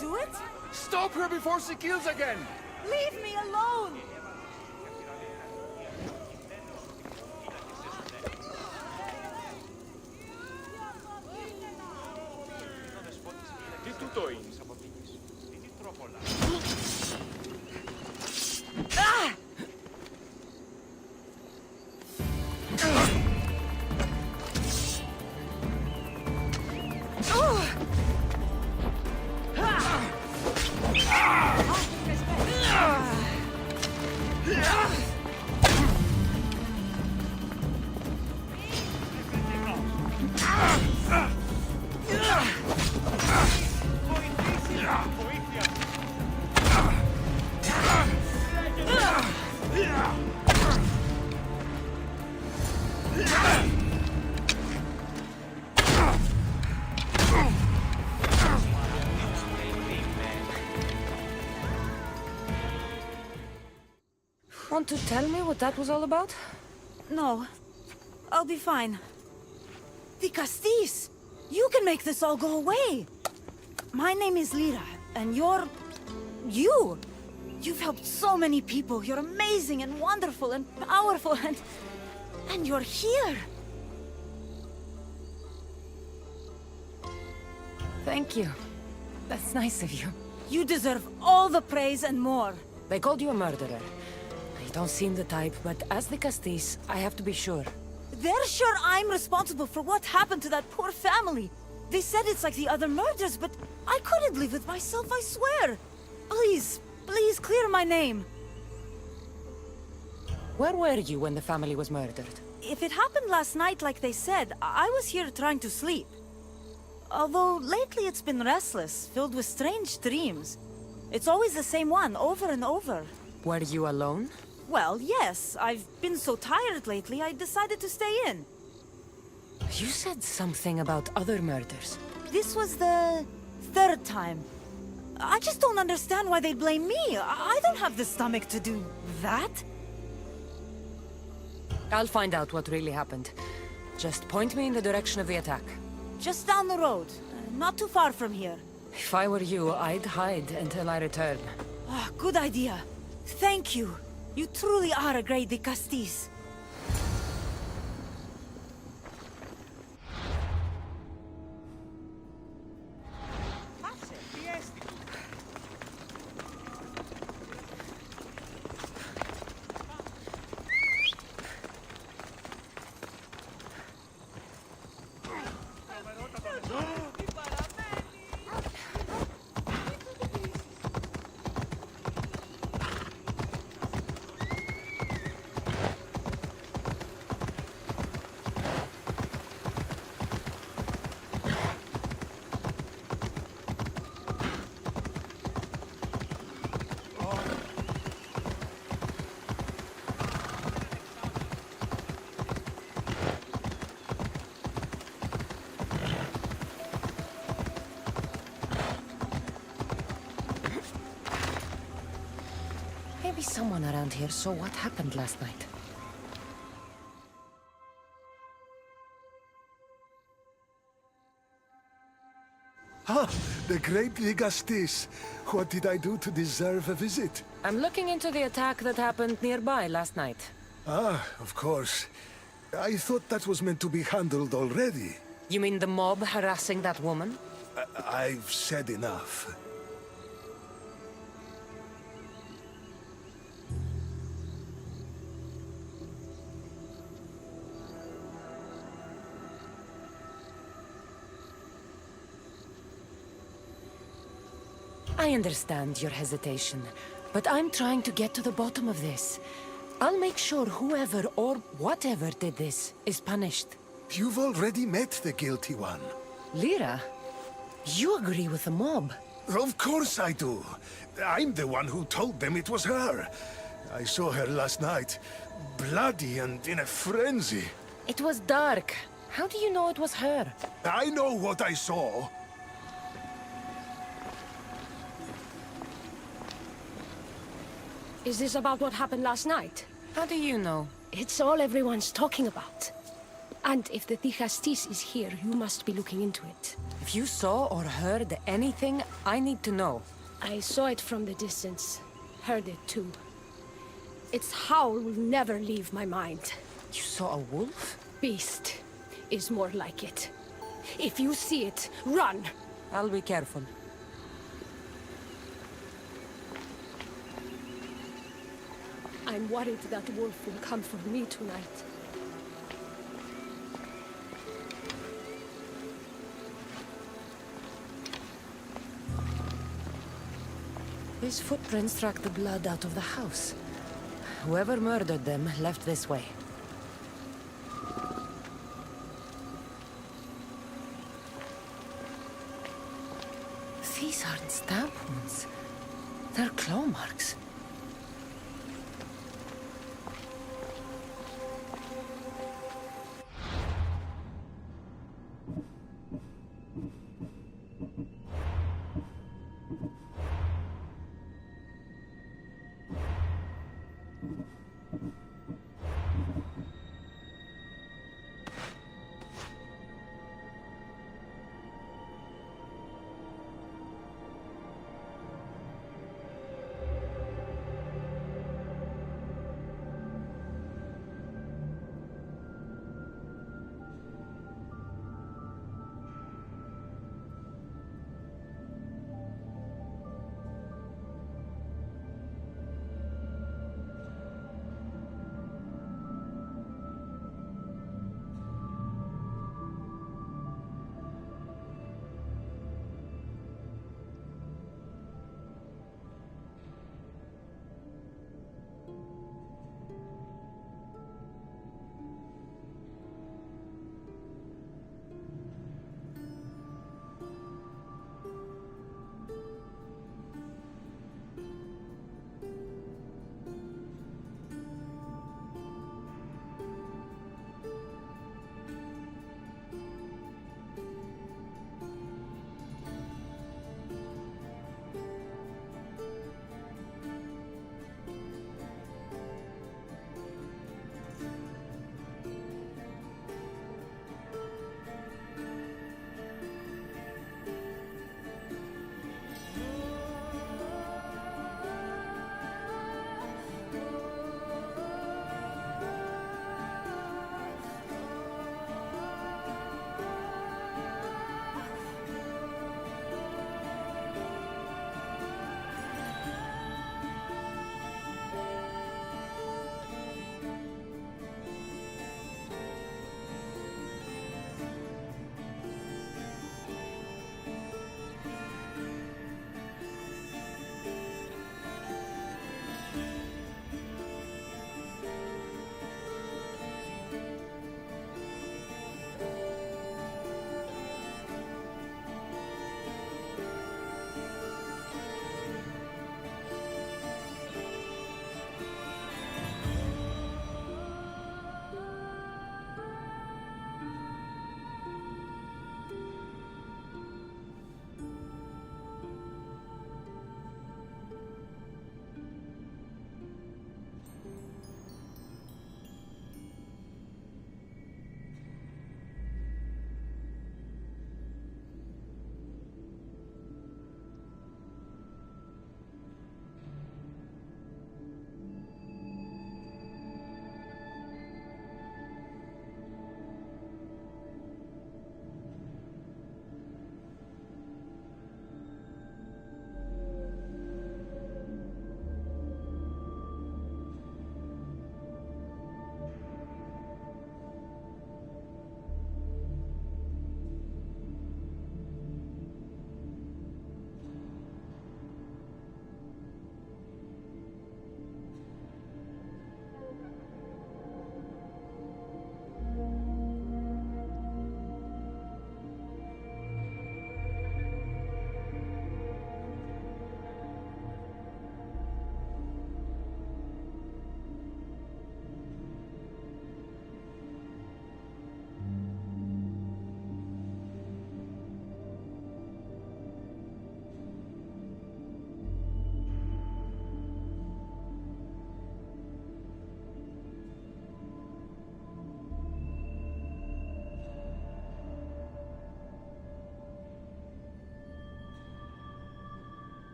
do it? Stop her before she kills again! Leave me alone! Τι τούτο είναι? Want to tell me what that was all about? No. I'll be fine. The Castis! You can make this all go away! My name is Lyra, and you're... you! You've helped so many people. You're amazing and wonderful and powerful and... and you're here! Thank you. That's nice of you. You deserve all the praise and more. They called you a murderer. You don't seem the type, but as the Castis, I have to be sure. They're sure I'm responsible for what happened to that poor family. They said it's like the other murders, but I couldn't live with myself, I swear. Please, please clear my name. Where were you when the family was murdered? If it happened last night like they said, I was here trying to sleep. Although lately it's been restless, filled with strange dreams. It's always the same one, over and over. Were you alone? Well, yes. I've been so tired lately, I decided to stay in. You said something about other murders. This was the third time. I just don't understand why they blame me. I don't have the stomach to do that. I'll find out what really happened. Just point me in the direction of the attack. Just down the road. Not too far from here. If I were you, I'd hide until I return. Ah, good idea. Thank you. You truly are a great Castis. Maybe someone around here saw what happened last night. Ah, the great Ligastis. What did I do to deserve a visit? I'm looking into the attack that happened nearby last night. Ah, of course. I thought that was meant to be handled already. You mean the mob harassing that woman? I've said enough. I understand your hesitation, but I'm trying to get to the bottom of this. I'll make sure whoever or whatever did this is punished. You've already met the guilty one. Lyra, you agree with the mob. Of course I do. I'm the one who told them it was her. I saw her last night, bloody and in a frenzy. It was dark. How do you know it was her? I know what I saw. Is this about what happened last night? How do you know? It's all everyone's talking about. And if the Dicastis is here, you must be looking into it. If you saw or heard anything, I need to know. I saw it from the distance. Heard it too. Its howl will never leave my mind. You saw a wolf? Beast is more like it. If you see it, run! I'll be careful. I'm worried that wolf will come for me tonight. These footprints track the blood out of the house. Whoever murdered them left this way. These aren't stab wounds. They're claw marks.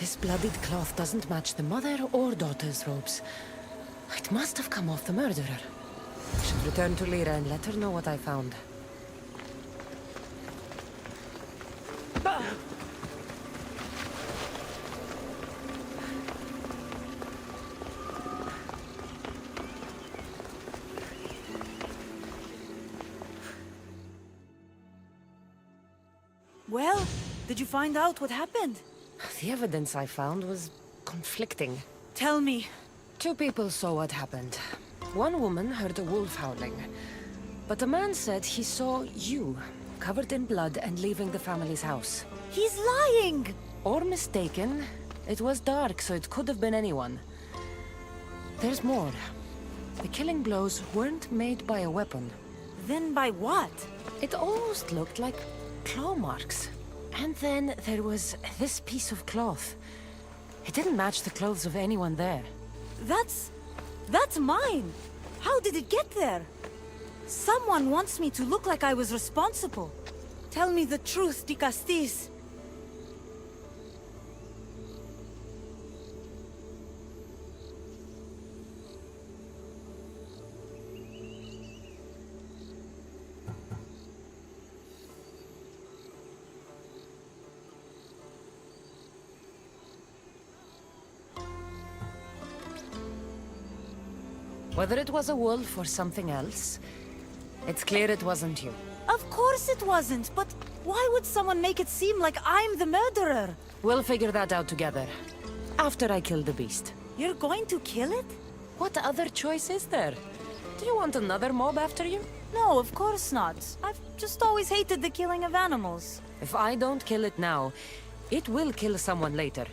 This bloodied cloth doesn't match the mother or daughter's robes. It must have come off the murderer. I should return to Lyra and let her know what I found. Well, did you find out what happened? The evidence I found was conflicting. Tell me. 2 people saw what happened. One woman heard a wolf howling, but a man said he saw you, covered in blood and leaving the family's house. He's lying! Or mistaken. It was dark, so it could have been anyone. There's more. The killing blows weren't made by a weapon. Then by what? It almost looked like claw marks. And then there was this piece of cloth. It didn't match the clothes of anyone there. That's mine! How did it get there? Someone wants me to look like I was responsible. Tell me the truth, Di Castis. Whether it was a wolf or something else, it's clear it wasn't you. Of course it wasn't, but why would someone make it seem like I'm the murderer? We'll figure that out together. After I kill the beast. You're going to kill it? What other choice is there? Do you want another mob after you? No, of course not. I've just always hated the killing of animals. If I don't kill it now, it will kill someone later.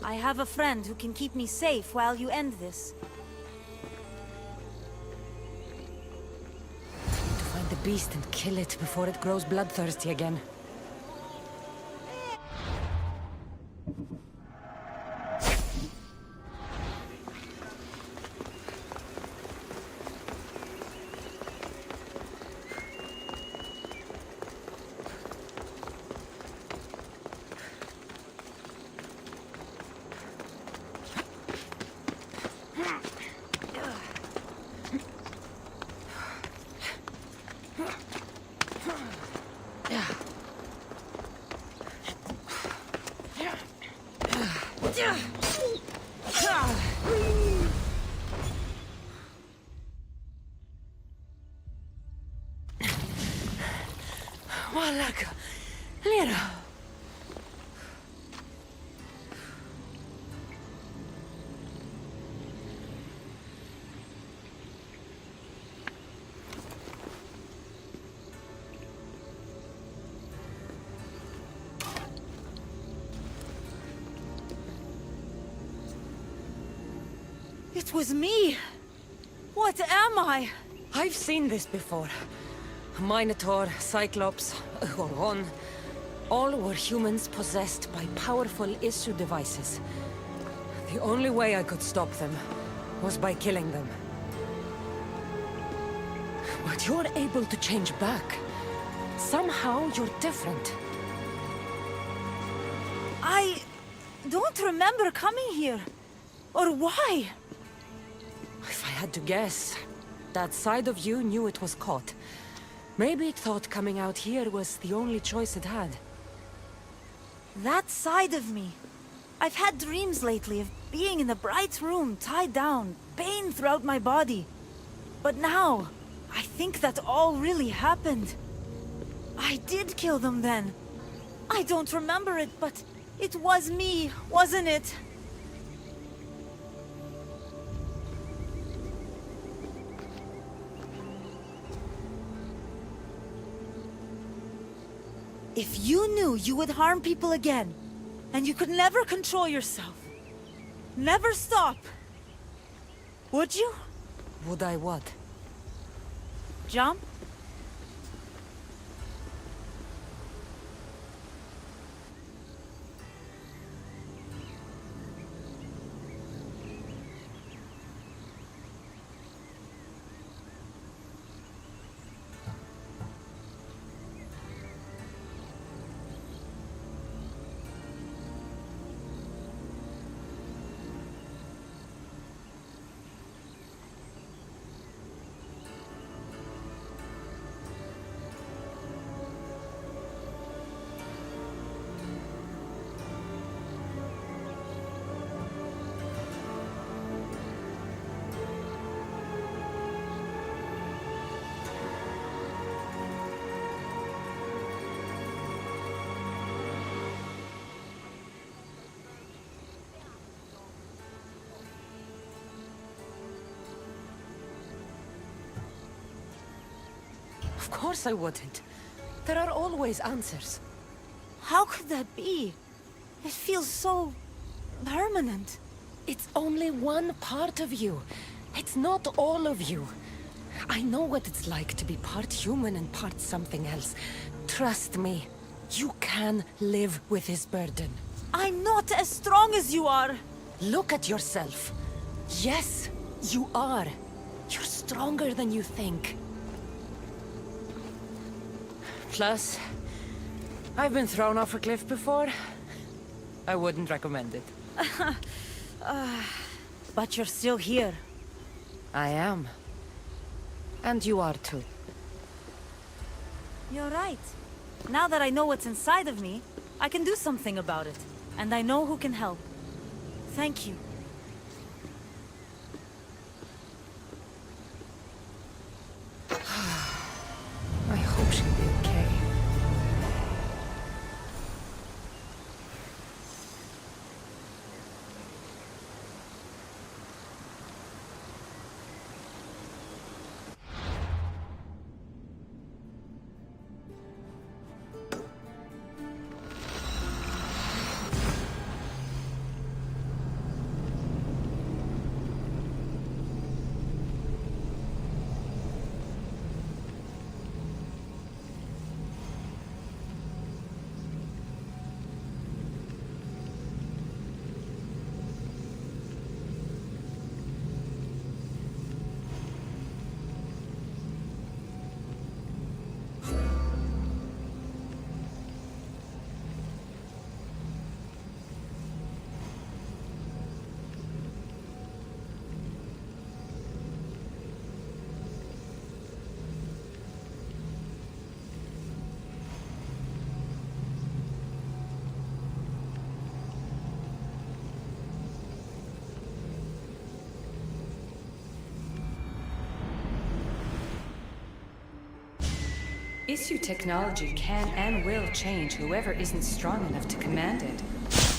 I have a friend who can keep me safe while you end this. To find the beast and kill it before it grows bloodthirsty again. Malaka, Lyra. It was me! What am I? I've seen this before. A Minotaur, Cyclops, a Gorgon. All were humans possessed by powerful issue devices. The only way I could stop them was by killing them. But you're able to change back. Somehow you're different. I don't remember coming here. Or why? If I had to guess, that side of you knew it was caught. Maybe it thought coming out here was the only choice it had. That side of me. I've had dreams lately of being in a bright room, tied down, pain throughout my body. But now, I think that all really happened. I did kill them then. I don't remember it, but it was me, wasn't it? If you knew you would harm people again, and you could never control yourself, never stop, would you? Would I what? Jump? Of course I wouldn't. There are always answers. How could that be? It feels so... permanent. It's only one part of you. It's not all of you. I know what it's like to be part human and part something else. Trust me, you can live with his burden. I'm not as strong as you are. Look at yourself. Yes, you are. You're stronger than you think. Plus, I've been thrown off a cliff before. I wouldn't recommend it. But you're still here. I am. And you are too. You're right. Now that I know what's inside of me, I can do something about it. And I know who can help. Thank you. I hope she'll be okay. Issue technology can and will change whoever isn't strong enough to command it.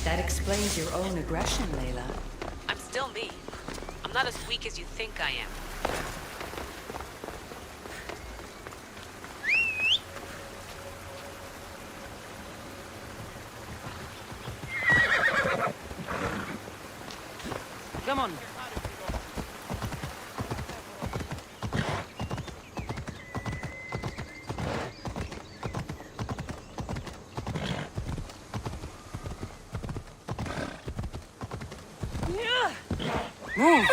That explains your own aggression, Layla. I'm still me. I'm not as weak as you think I am. Come on. Move!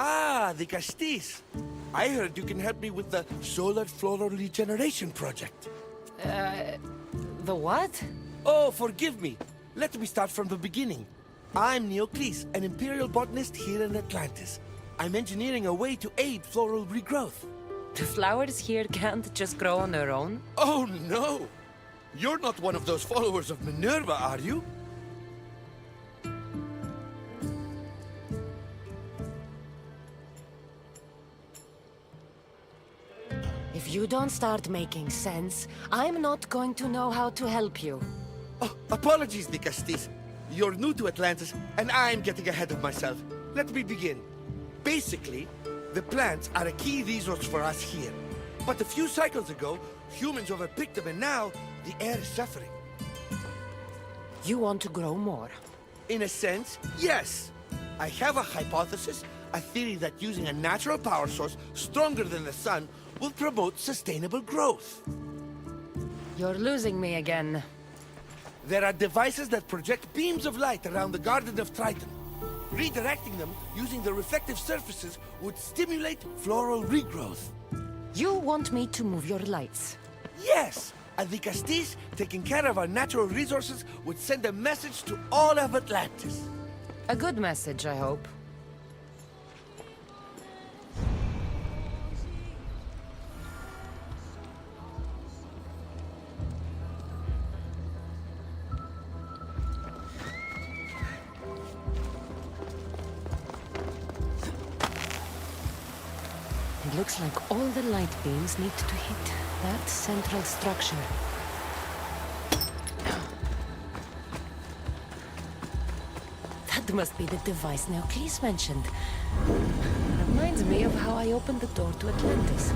Ah, the Castis. I heard you can help me with the solar floral regeneration project. The what? Oh, forgive me. Let me start from the beginning. I'm Neocles, an imperial botanist here in Atlantis. I'm engineering a way to aid floral regrowth. The flowers here can't just grow on their own? Oh, no! You're not one of those followers of Minerva, are you? If you don't start making sense, I'm not going to know how to help you. Oh, apologies, the Castis. You're new to Atlantis, and I'm getting ahead of myself. Let me begin. Basically, the plants are a key resource for us here. But a few cycles ago, humans overpicked them, and now the air is suffering. You want to grow more? In a sense, yes. I have a hypothesis, a theory that using a natural power source stronger than the sun will promote sustainable growth. You're losing me again. There are devices that project beams of light around the Garden of Triton. Redirecting them using the reflective surfaces would stimulate floral regrowth. You want me to move your lights? Yes! And the Castis, taking care of our natural resources, would send a message to all of Atlantis. A good message, I hope. It looks like all the light beams need to hit that central structure. That must be the device Neocles mentioned. Reminds me of how I opened the door to Atlantis.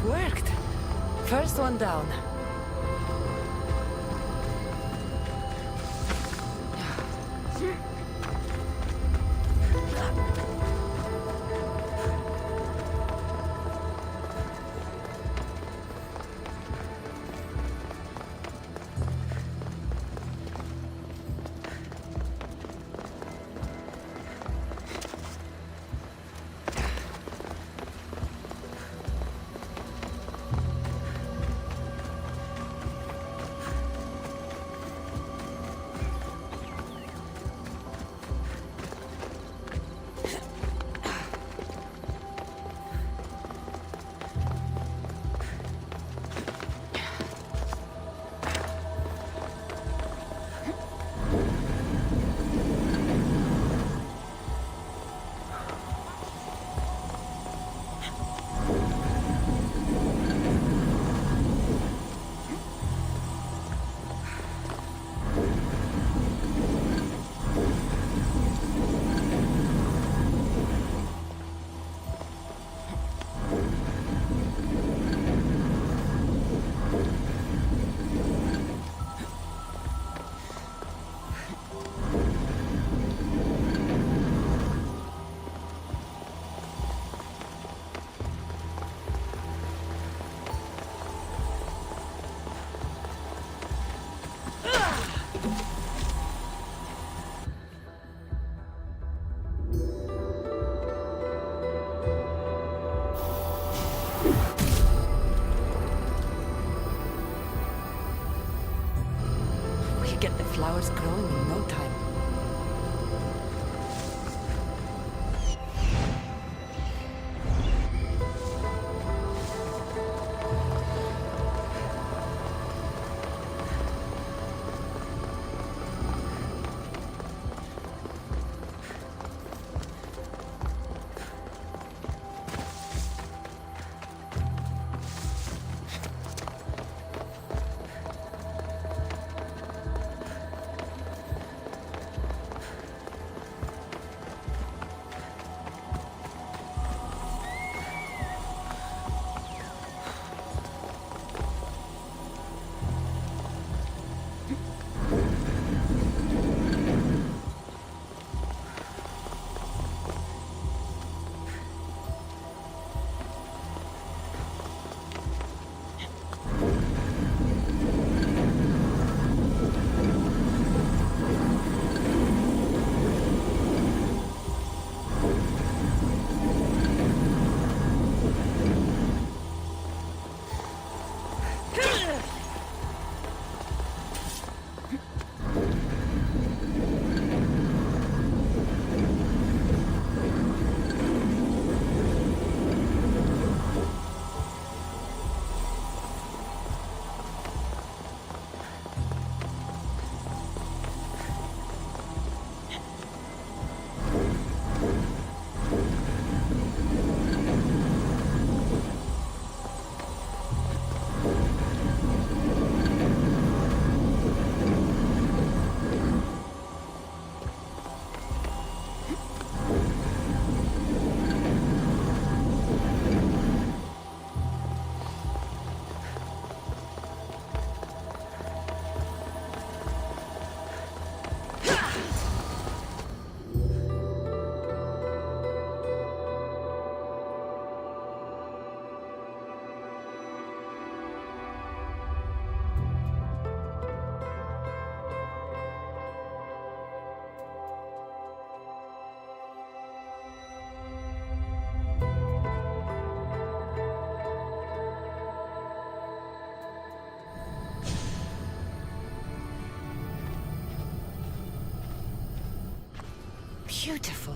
Worked. First one down. Get the flowers growing in no time. Beautiful.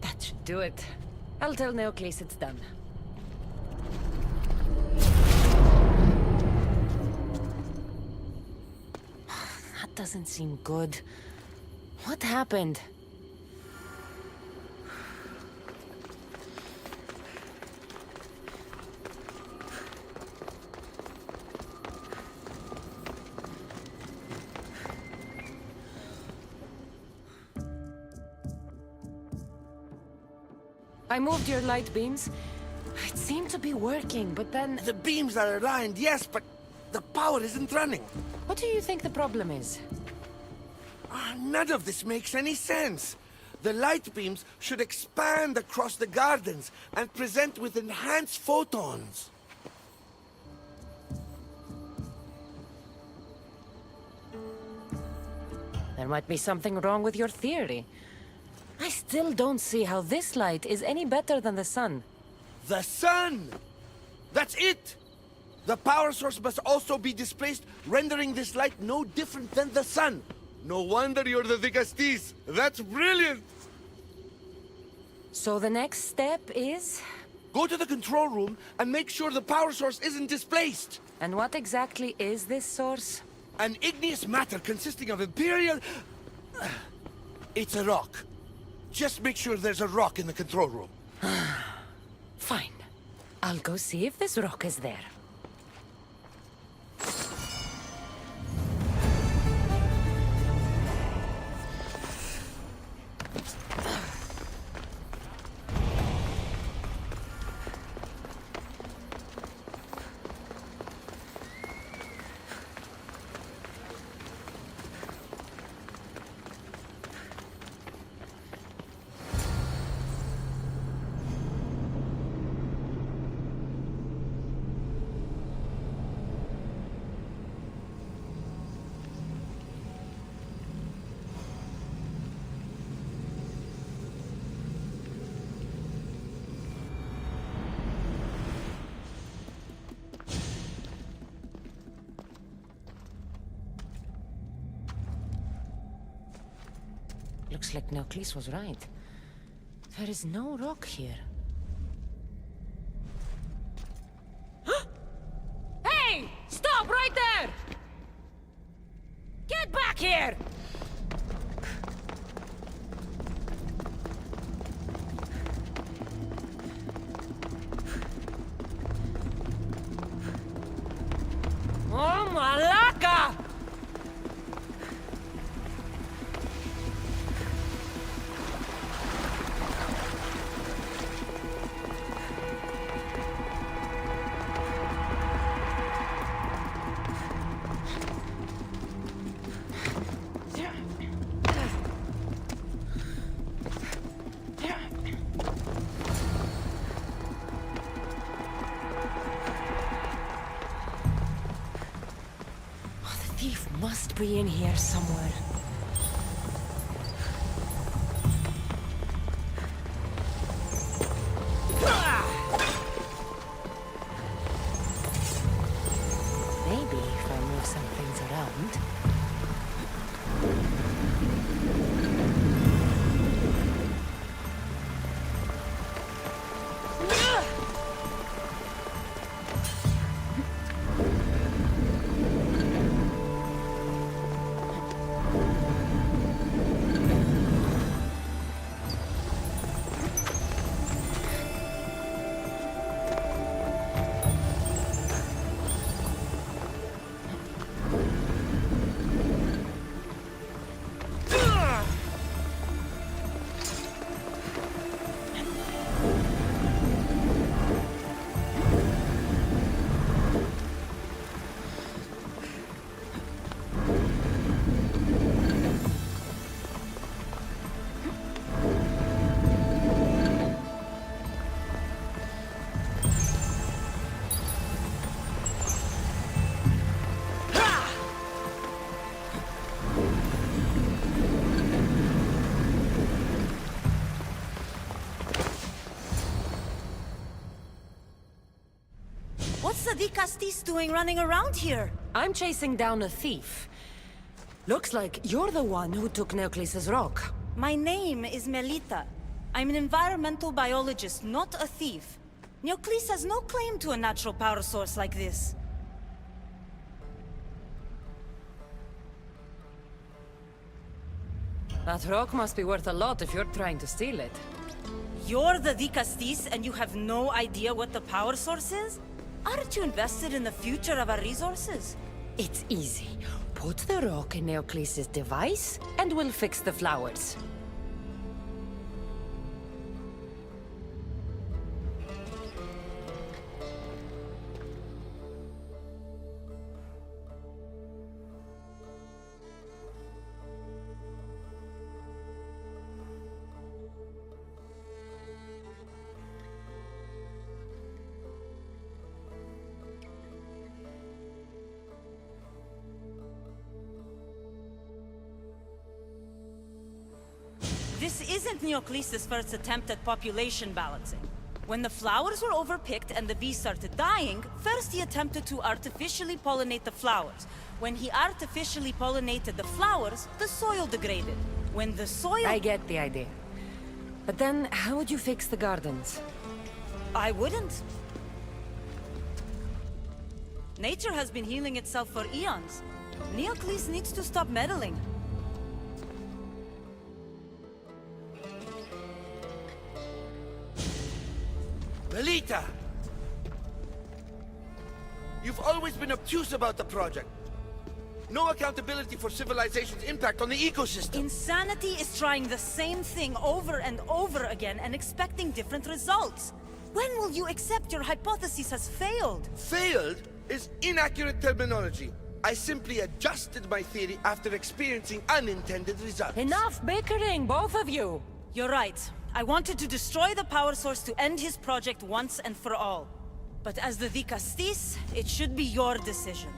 That should do it. I'll tell Neocles it's done. That doesn't seem good. What happened? I moved your light beams. It seemed to be working, but then... The beams are aligned, yes, but the power isn't running. What do you think the problem is? None of this makes any sense. The light beams should expand across the gardens and present with enhanced photons. There might be something wrong with your theory. I still don't see how this light is any better than the sun. The sun! That's it! The power source must also be displaced, rendering this light no different than the sun. No wonder you're the Vicastis. That's brilliant! So the next step is... Go to the control room and make sure the power source isn't displaced. And what exactly is this source? An igneous matter consisting of Imperial... It's a rock. Just make sure there's a rock in the control room. Fine. I'll go see if this rock is there. Looks like Neocles was right. There is no rock here. Hey! Stop right there! Get back here! Oh, Malaka! Thief must be in here somewhere. Maybe if I move some things around. What's the Vicastis doing running around here? I'm chasing down a thief. Looks like you're the one who took Neocles' rock. My name is Melita. I'm an environmental biologist, not a thief. Neoclis has no claim to a natural power source like this. That rock must be worth a lot if you're trying to steal it. You're the Dicastis and you have no idea what the power source is? Aren't you invested in the future of our resources? It's easy. Put the rock in Neoclis' device, and we'll fix the flowers. This isn't Neoclis' first attempt at population balancing. When the flowers were overpicked and the bees started dying, first he attempted to artificially pollinate the flowers. When he artificially pollinated the flowers, the soil degraded. When the soil... I get the idea. But then, how would you fix the gardens? I wouldn't. Nature has been healing itself for eons. Neoclis needs to stop meddling. Melita! You've always been obtuse about the project. No accountability for civilization's impact on the ecosystem. Insanity is trying the same thing over and over again and expecting different results. When will you accept your hypothesis has failed? Failed is inaccurate terminology. I simply adjusted my theory after experiencing unintended results. Enough bickering, both of you! You're right. I wanted to destroy the power source to end his project once and for all. But as the Dicastis, it should be your decision.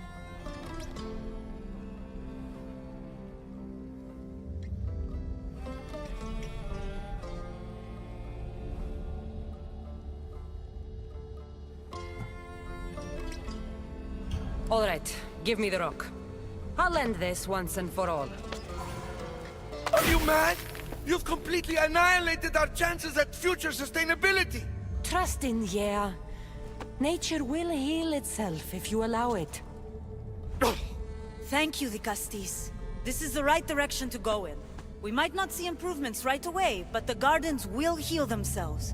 All right, give me the rock. I'll end this once and for all. Are you mad? You've completely annihilated our chances at future sustainability! Trust in yeah. Nature will heal itself if you allow it. Thank you, Dicastis. This is the right direction to go in. We might not see improvements right away, but the gardens will heal themselves.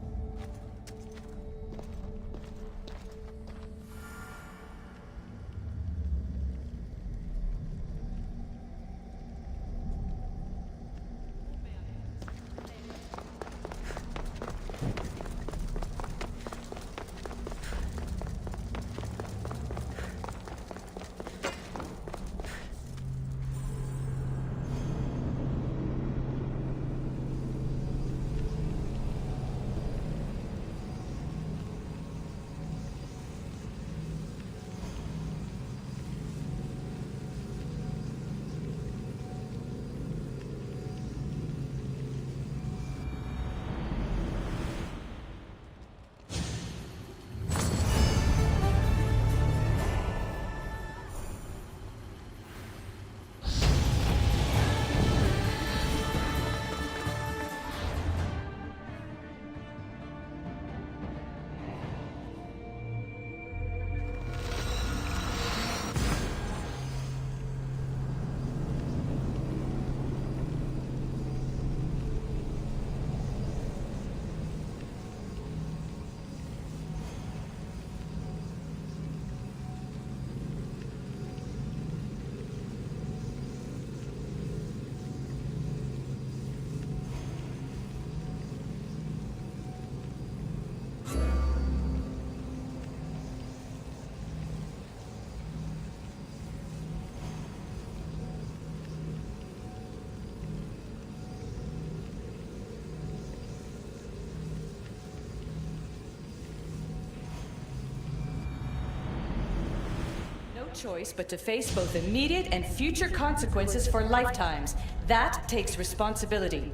Choice but to face both immediate and future consequences for lifetimes. That takes responsibility.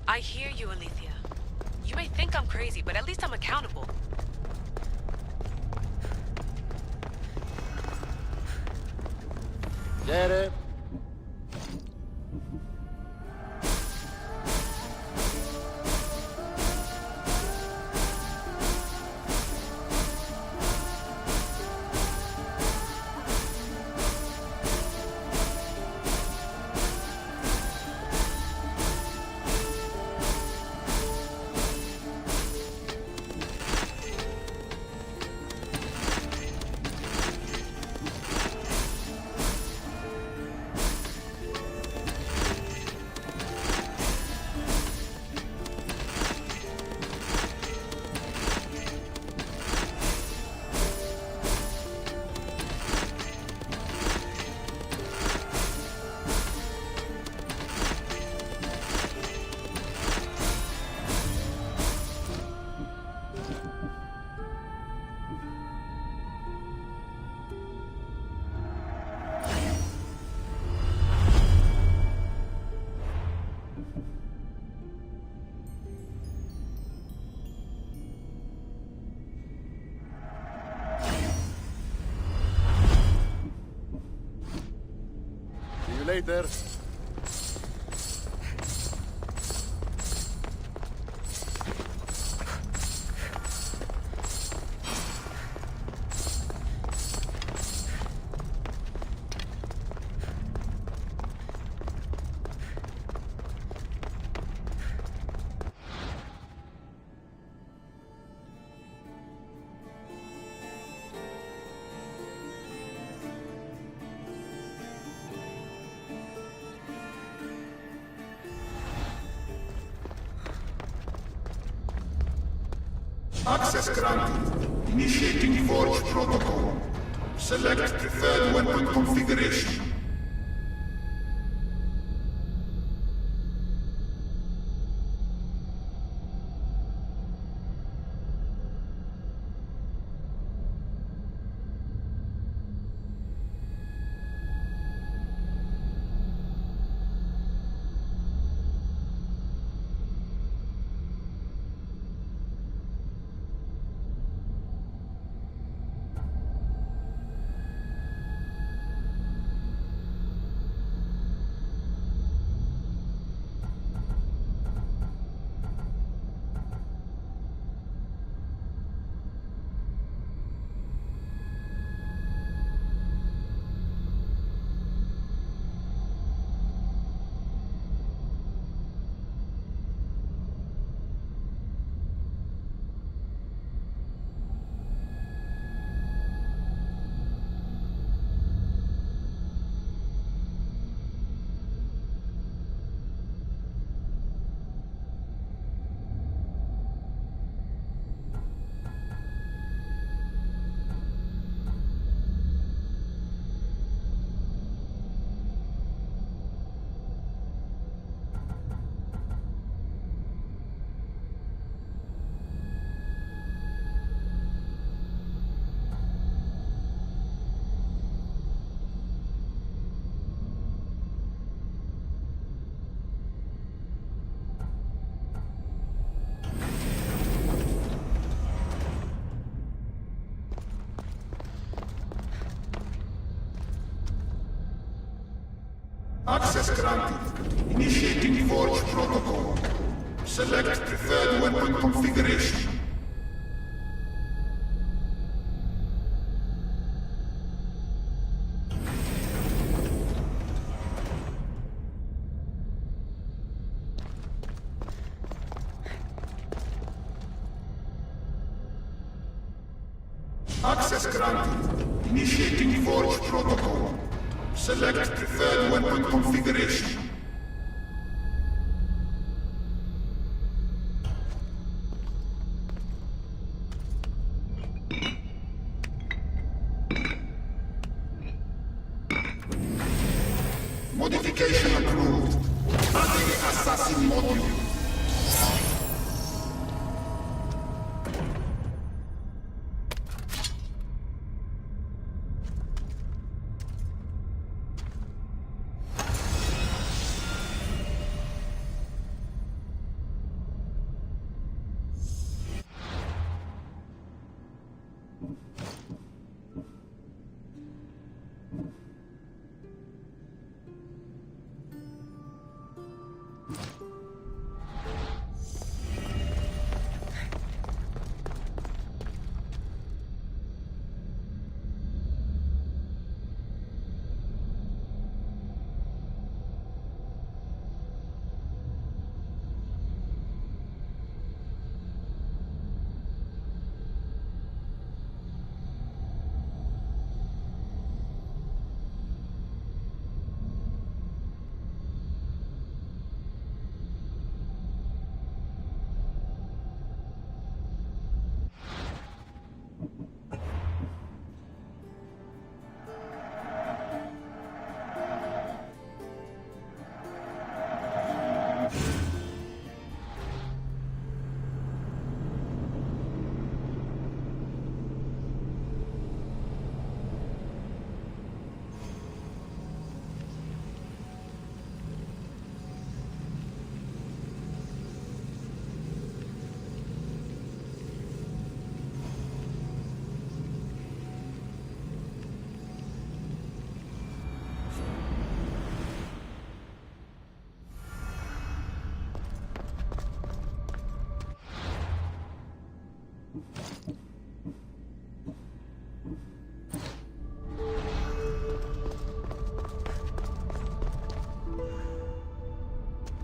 I hear you, Alethea. You may think I'm crazy, but at least I'm accountable. Get it? later. Access granted. Initiating Forge Protocol. Select preferred weapon configuration. Access granted. Initiating Forge Protocol. Select preferred weapon configuration. Access granted. Initiating Forge Protocol. Select preferred weapon configuration. Modification approved. Adding assassin module.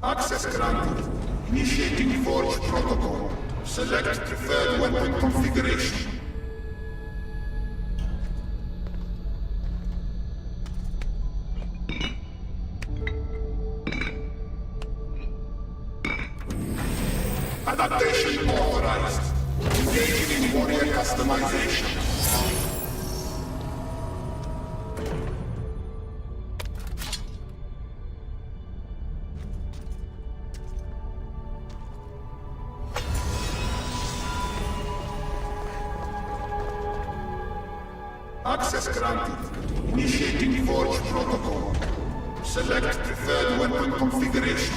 Access granted. Initiating Forge Protocol. Select preferred weapon configuration. Adaptation authorized. Engaging in warrior customization. Access granted. Initiating Forge Protocol. Select preferred weapon configuration.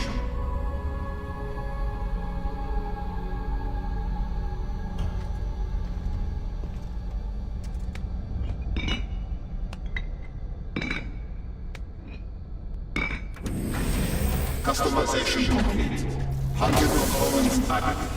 Customization complete. 100 components added.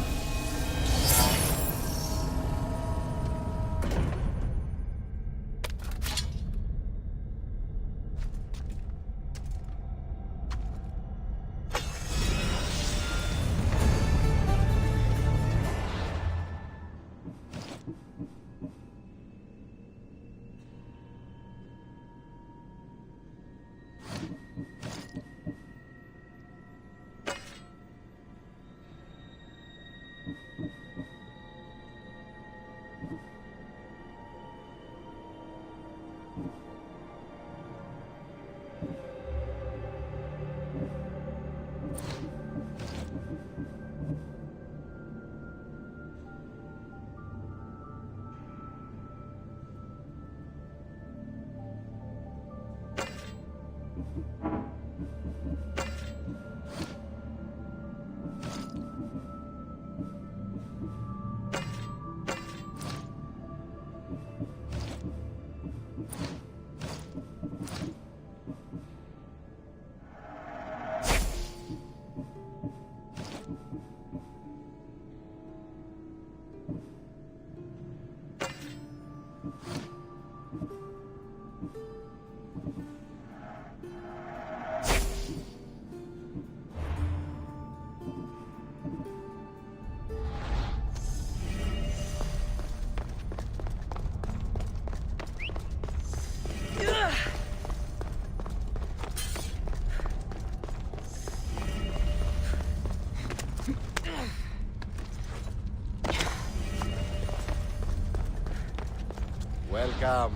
Welcome.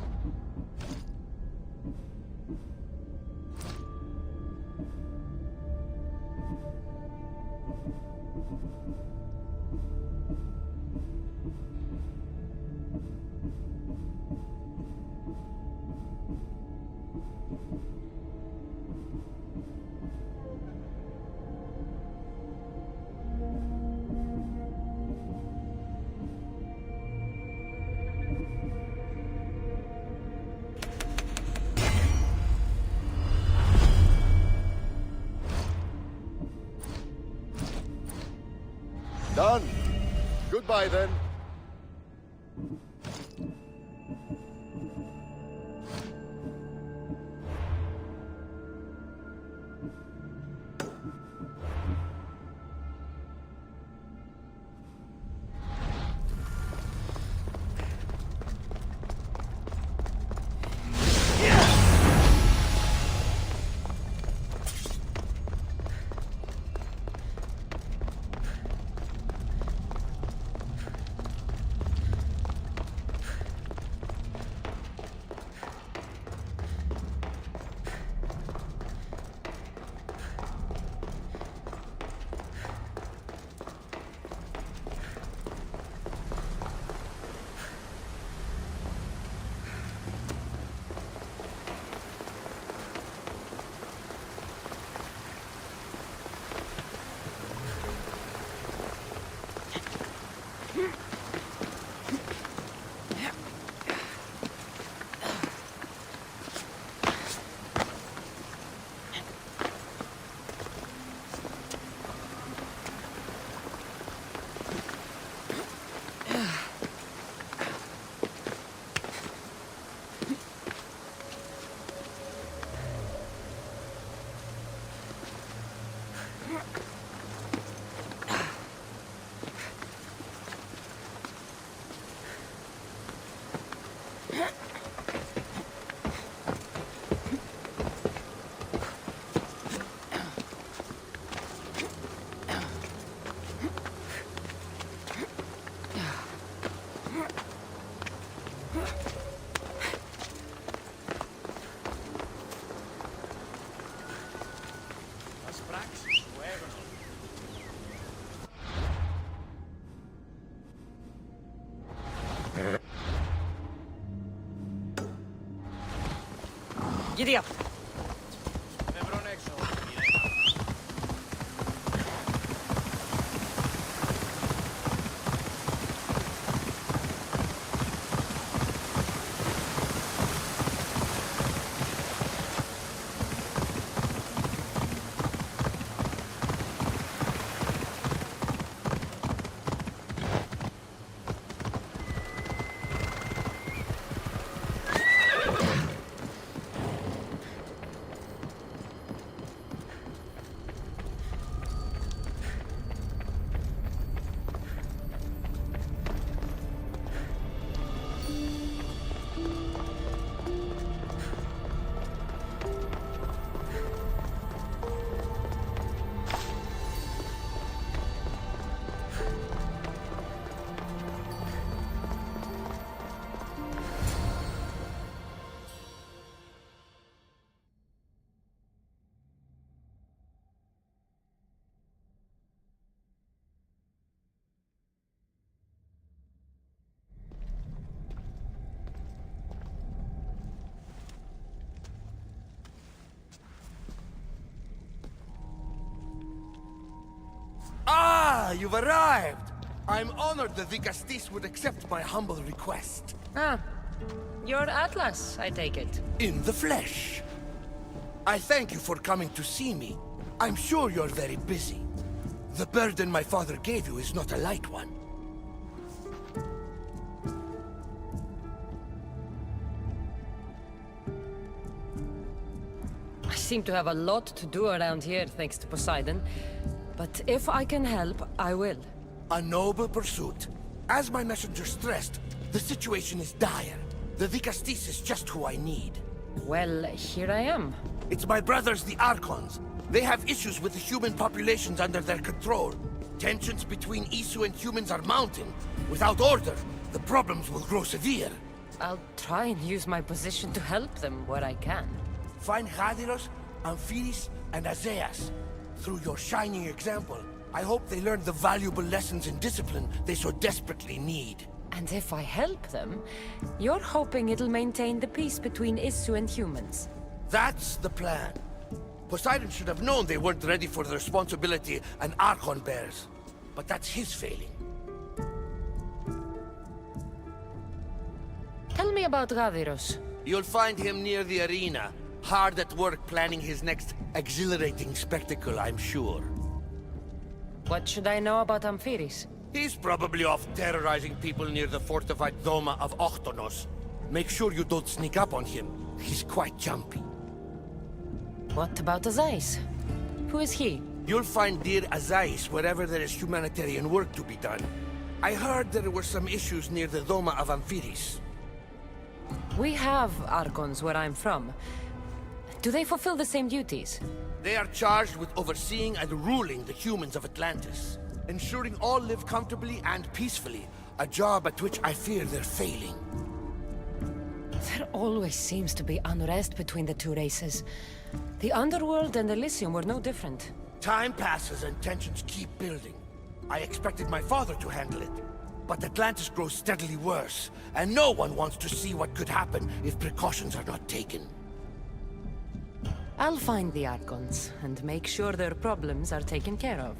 Done. Goodbye then. Giddy up. Ah, you've arrived! I'm honored that the Castis would accept my humble request. Ah, you're Atlas, I take it. In the flesh. I thank you for coming to see me. I'm sure you're very busy. The burden my father gave you is not a light one. I seem to have a lot to do around here, thanks to Poseidon. But if I can help, I will. A noble pursuit. As my messenger stressed, the situation is dire. The Vicastis is just who I need. Well, here I am. It's my brothers, the Archons. They have issues with the human populations under their control. Tensions between Isu and humans are mounting. Without order, the problems will grow severe. I'll try and use my position to help them where I can. Find Hadiros, Amphiris, and Azeas. Through your shining example, I hope they learn the valuable lessons in discipline they so desperately need. And if I help them, you're hoping it'll maintain the peace between Isu and humans. That's the plan. Poseidon should have known they weren't ready for the responsibility an Archon bears. But that's his failing. Tell me about Gaviros. You'll find him near the arena, hard at work planning his next exhilarating spectacle, I'm sure. What should I know about Amphiris? He's probably off terrorizing people near the fortified Doma of Ochtonos. Make sure you don't sneak up on him. He's quite jumpy. What about Azais? Who is he? You'll find dear Azais wherever there is humanitarian work to be done. I heard there were some issues near the Doma of Amphiris. We have Archons where I'm from. Do they fulfill the same duties? They are charged with overseeing and ruling the humans of Atlantis. Ensuring all live comfortably and peacefully. A job at which I fear they're failing. There always seems to be unrest between the two races. The Underworld and Elysium were no different. Time passes and tensions keep building. I expected my father to handle it. But Atlantis grows steadily worse, and no one wants to see what could happen if precautions are not taken. I'll find the Archons, and make sure their problems are taken care of.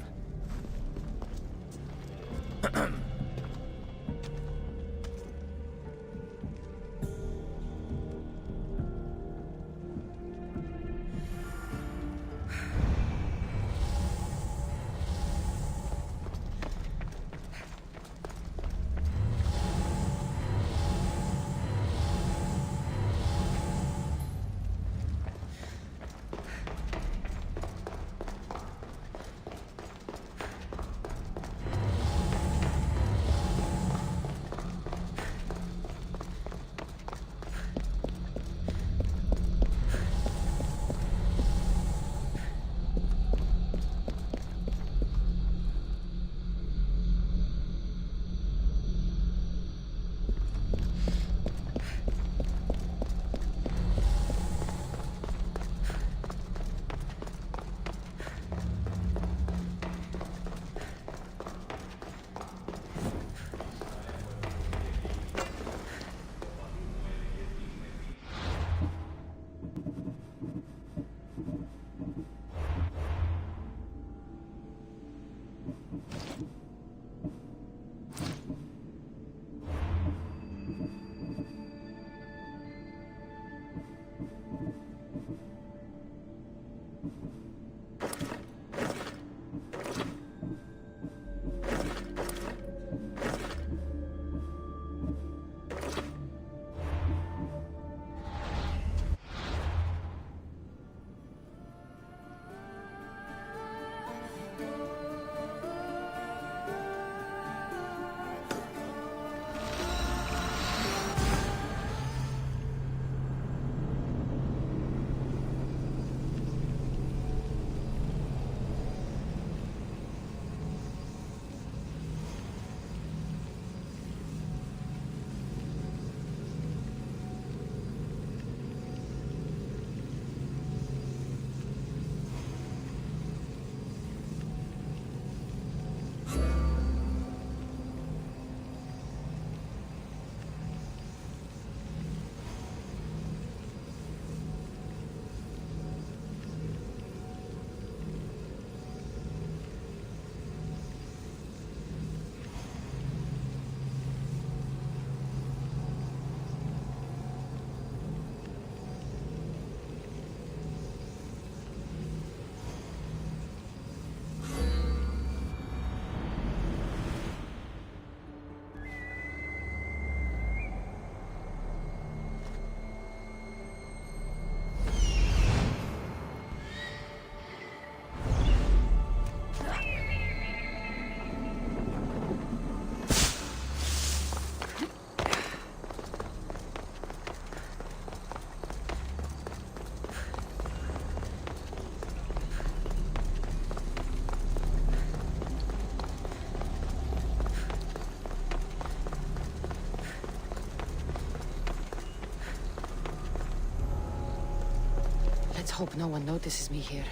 Let's hope no one notices me here.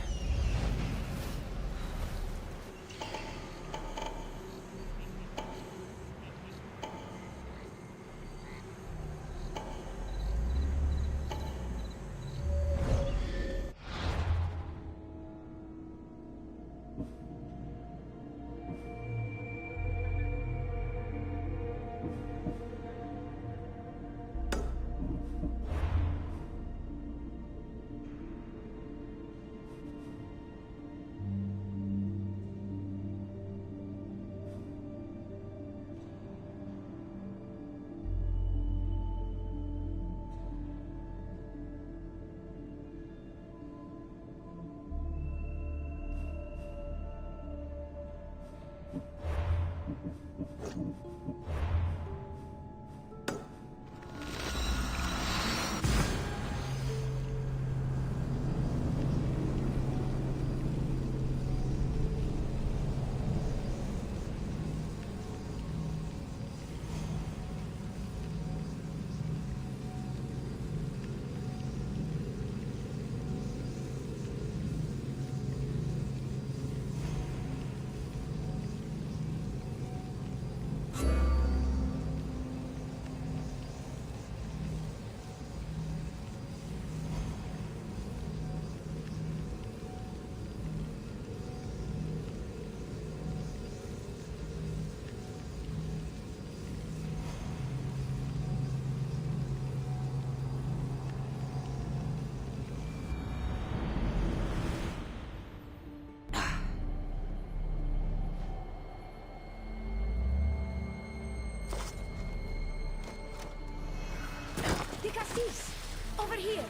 The Cassis! Over here!